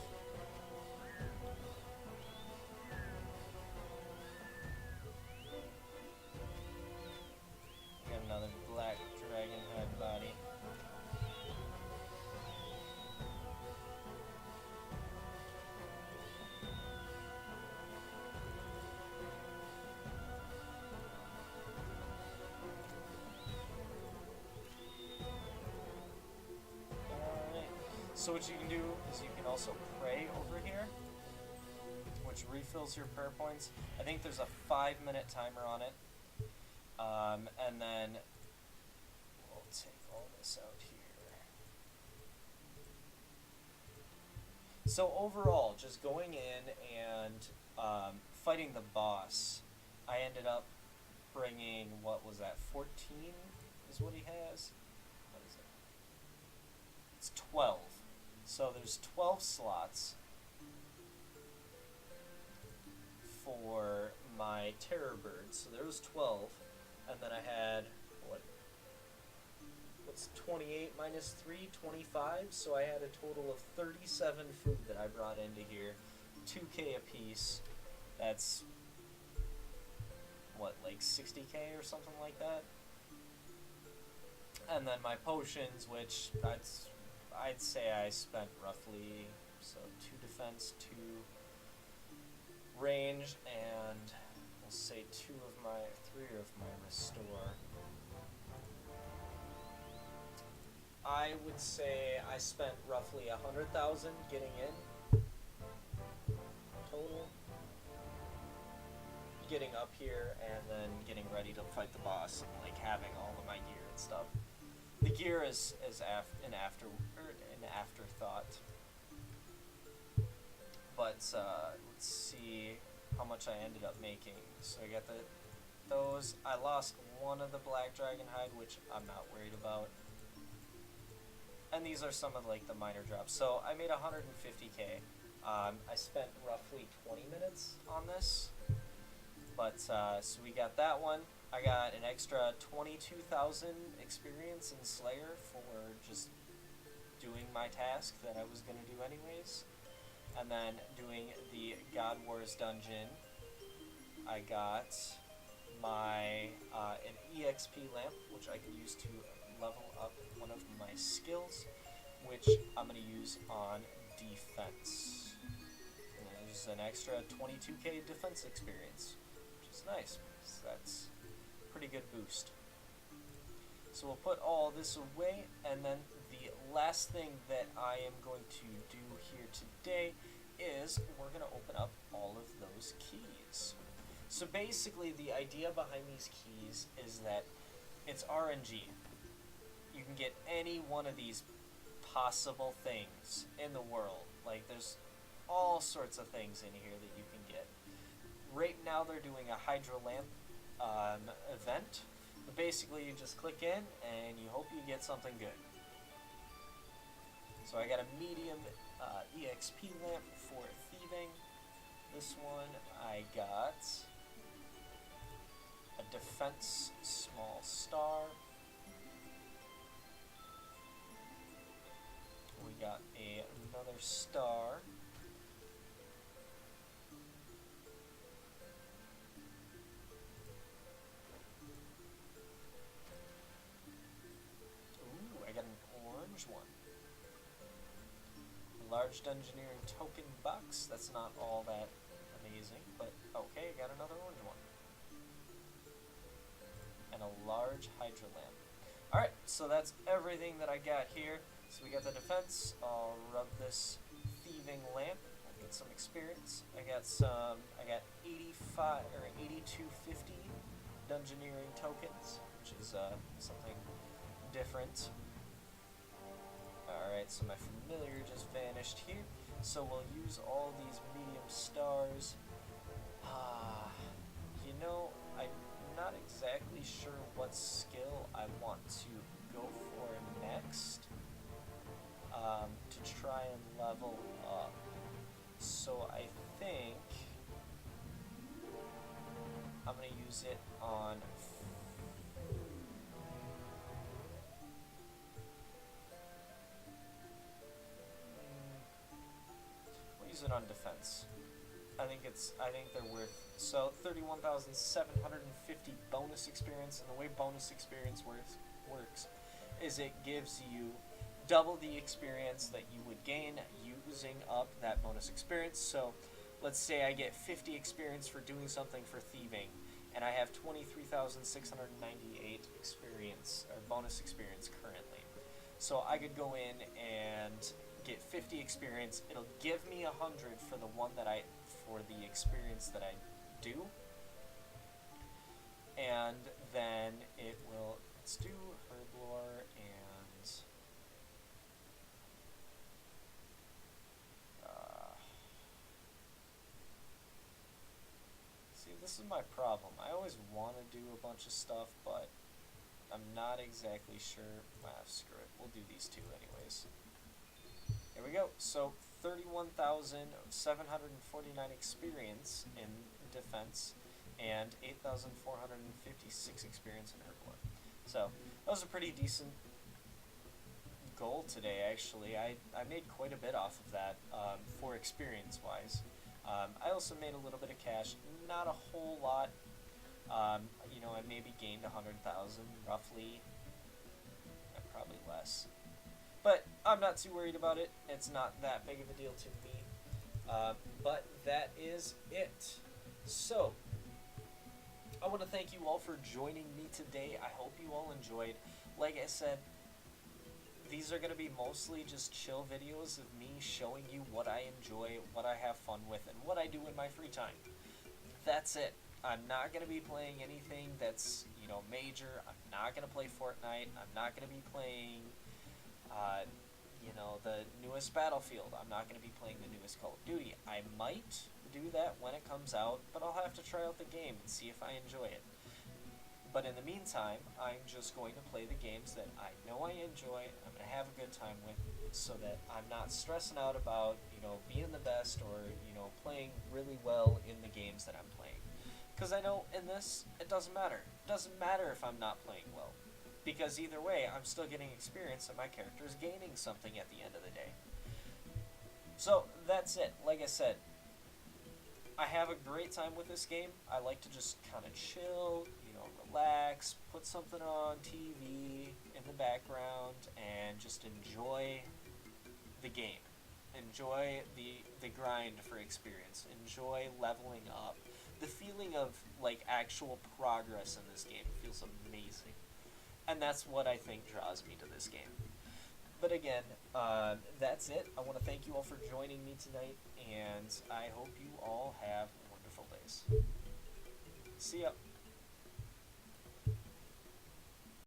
We got another black dragon head body. So what you can do is you can also pray over here, which refills your prayer points. I think there's a 5-minute timer on it. And then we'll take all this out here. So overall, just going in and fighting the boss, I ended up bringing, what was that, 14 is what he has? What is it? It's 12. So there's 12 slots for my terror birds. So there was 12, and then I had what's 28 minus 3, 25. So I had a total of 37 food that I brought into here, 2k a piece. That's what, like 60k or something like that. And then my potions, which I'd say I spent roughly, so 2 defense, 2 range, and we'll say 3 of my restore. I would say I spent roughly 100,000 getting in total, getting up here and then getting ready to fight the boss and like having all of my gear and stuff. The gear is an afterthought. But let's see how much I ended up making. So I got those. I lost one of the black dragon hide, which I'm not worried about. And these are some of like the minor drops. So I made 150k. I spent roughly 20 minutes on this. But so we got that one. I got an extra 22,000 experience in Slayer for just doing my task that I was going to do anyways. And then doing the God Wars dungeon, I got my an EXP lamp, which I can use to level up one of my skills, which I'm going to use on defense. And there's an extra 22k defense experience, which is nice. So that's a pretty good boost. So we'll put all this away, and then the last thing that I am going to do here today is we're going to open up all of those keys. So basically the idea behind these keys is that it's RNG. You can get any one of these possible things in the world. Like, there's all sorts of things in here that you can get. Right now they're doing a Hydro Lamp event. But basically you just click in and you hope you get something good. So I got a medium EXP lamp for thieving. This one I got a defense small star. We got another star. Ooh, I got an orange one. A large dungeoneering token box. That's not all that amazing, but okay, I got another orange one. And a large hydro lamp. Alright, so that's everything that I got here. So we got the defense. I'll rub this thieving lamp. I'll get some experience. I got 85 or 8250 dungeoneering tokens, which is something different. Alright, so my familiar just vanished here. So we'll use all these medium stars. You know, I'm not exactly sure what skill I want to go for next to try and level up. So I think I'm going to use it on we'll use it on defense. I think they're worth, so 31,750 bonus experience, and the way bonus experience works is it gives you double the experience that you would gain using up that bonus experience. So let's say I get 50 experience for doing something for thieving, and I have 23,698 experience or bonus experience currently. So I could go in and get 50 experience. It'll give me 100 for the one that for the experience that I do, and then it will. Let's do herblore and see, this is my problem. I always want to do a bunch of stuff, but I'm not exactly sure. Screw it. We'll do these two anyways. Here we go. So 31,749 experience in defense and 8,456 experience in herblore. So that was a pretty decent goal today, actually. I made quite a bit off of that for experience wise. I also made a little bit of cash, not a whole lot. You know, I maybe gained 100,000 roughly, probably less. But I'm not too worried about it. It's not that big of a deal to me. But that is it. So, I want to thank you all for joining me today. I hope you all enjoyed. Like I said, these are going to be mostly just chill videos of me showing you what I enjoy, what I have fun with, and what I do in my free time. That's it. I'm not going to be playing anything that's, you know, major. I'm not going to play Fortnite. I'm not going to be playing you know, the newest Battlefield. I'm not going to be playing the newest Call of Duty. I might do that when it comes out, but I'll have to try out the game and see if I enjoy it. But in the meantime, I'm just going to play the games that I know I enjoy, I'm going to have a good time with, so that I'm not stressing out about, you know, being the best or, you know, playing really well in the games that I'm playing. Because I know in this, it doesn't matter. It doesn't matter if I'm not playing well. Because either way, I'm still getting experience and my character is gaining something at the end of the day. So, that's it. Like I said, I have a great time with this game. I like to just kind of chill, relax, put something on TV in the background, and just enjoy the game. Enjoy the grind for experience. Enjoy leveling up. The feeling of, actual progress in this game feels amazing. And that's what I think draws me to this game. But again, that's it. I want to thank you all for joining me tonight, and I hope you all have wonderful days. See ya.